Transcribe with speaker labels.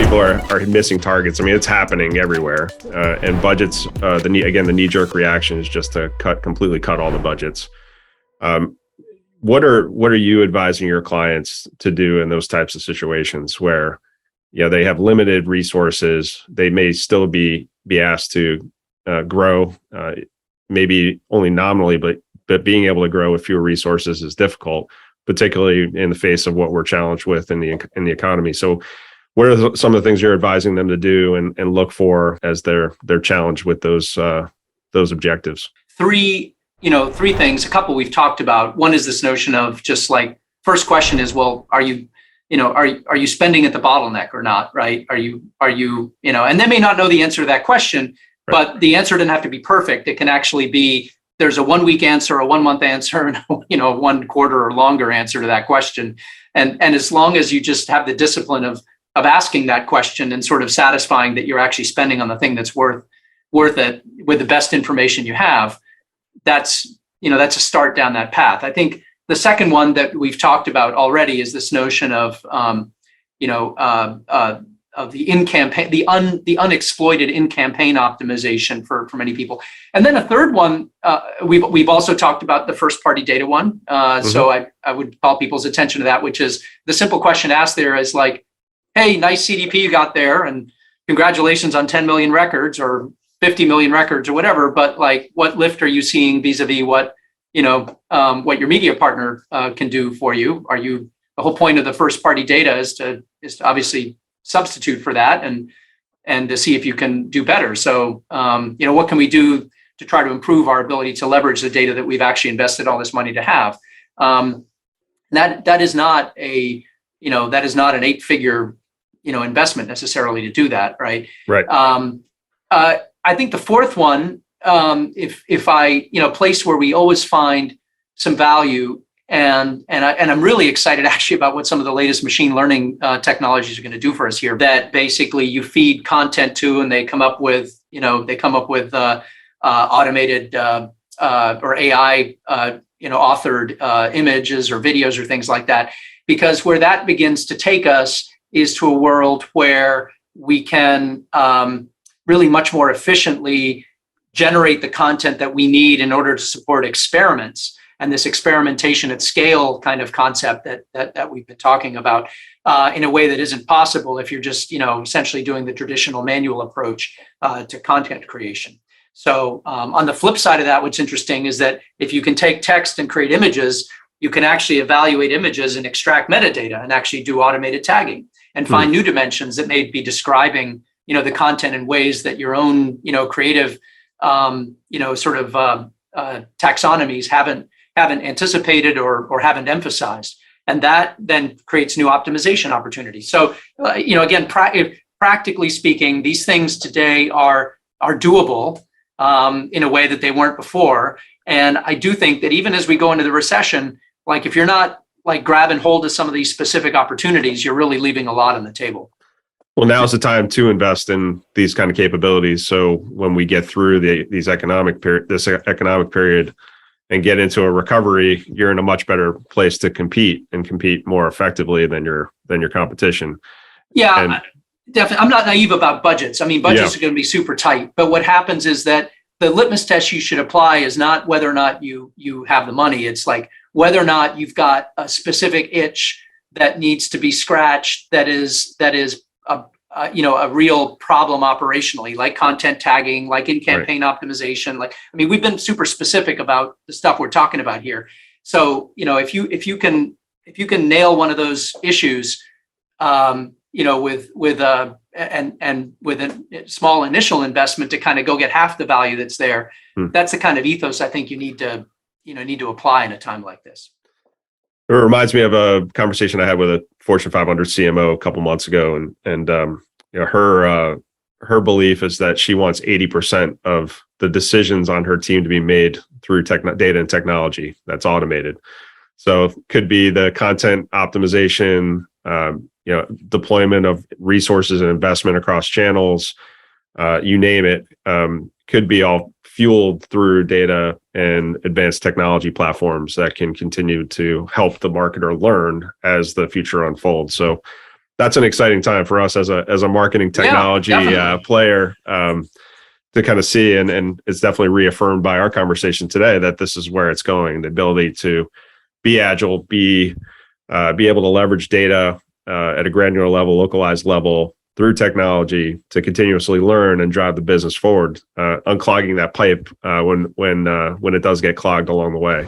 Speaker 1: people are missing targets. I mean, it's happening everywhere. And budgets, the knee-jerk reaction is just to completely cut all the budgets. What are you advising your clients to do in those types of situations where, they have limited resources? They may still be asked to grow, maybe only nominally, but being able to grow with fewer resources is difficult, particularly in the face of what we're challenged with in the economy. So what are some of the things you're advising them to do and look for as they're challenged with those objectives?
Speaker 2: Three things. A couple we've talked about. One is this notion of just like, first question is, well, are you spending at the bottleneck or not, right? Are you, and they may not know the answer to that question, right, but the answer doesn't have to be perfect. It can actually be, there's a 1 week answer, a 1 month answer, and 1 quarter or longer answer to that question. And as long as you just have the discipline of asking that question and sort of satisfying that you're actually spending on the thing that's worth it with the best information you have, that's a start down that path. I think the second one that we've talked about already is this notion of the in-campaign, the unexploited in-campaign optimization for many people. And then a third one, we've also talked about the first-party data one. So I would call people's attention to that, which is the simple question asked there is like, hey, nice CDP you got there, and congratulations on 10 million records or 50 million records or whatever. But like, what lift are you seeing vis-a-vis what your media partner can do for you? The whole point of the first-party data is to obviously substitute for that and to see if you can do better. So, what can we do to try to improve our ability to leverage the data that we've actually invested all this money to have? That is not an 8-figure, investment necessarily to do that, right?
Speaker 1: Right.
Speaker 2: I think the fourth one, place where we always find some value, and I'm really excited actually about what some of the latest machine learning technologies are going to do for us here. That basically you feed content to, and they come up with automated or AI authored images or videos or things like that. Because where that begins to take us is to a world where we can really much more efficiently generate the content that we need in order to support experiments and this experimentation at scale kind of concept that we've been talking about in a way that isn't possible if you're just essentially doing the traditional manual approach to content creation. So on the flip side of that, what's interesting is that if you can take text and create images, you can actually evaluate images and extract metadata and actually do automated tagging and find new dimensions that may be describing the content in ways that your own creative taxonomies haven't anticipated or haven't emphasized, and that then creates new optimization opportunities. So again, practically speaking, these things today are doable in a way that they weren't before. And I do think that even as we go into the recession, like if you're not like grabbing hold of some of these specific opportunities, you're really leaving a lot on the table.
Speaker 1: Well, now's the time to invest in these kind of capabilities. So when we get through this economic period and get into a recovery, you're in a much better place to compete more effectively than your competition.
Speaker 2: Yeah, definitely. I'm not naive about budgets. I mean, budgets are going to be super tight. But what happens is that the litmus test you should apply is not whether or not you have the money. It's like whether or not you've got a specific itch that needs to be scratched. That is a real problem operationally, like content tagging, like in-campaign optimization. We've been super specific about the stuff we're talking about here. So, if you can nail one of those issues, with a small initial investment to kind of go get half the value that's there, that's the kind of ethos I think you need to apply in a time like this.
Speaker 1: It reminds me of a conversation I had with a Fortune 500 CMO a couple months ago, and her belief is that she wants 80% of the decisions on her team to be made through data and technology that's automated. So it could be the content optimization, deployment of resources and investment across channels, you name it, could be all fueled through data and advanced technology platforms that can continue to help the marketer learn as the future unfolds. So that's an exciting time for us as a marketing technology player to kind of see, and it's definitely reaffirmed by our conversation today that this is where it's going. The ability to be agile, be able to leverage data at a granular level, localized level through technology to continuously learn and drive the business forward, unclogging that pipe when it does get clogged along the way.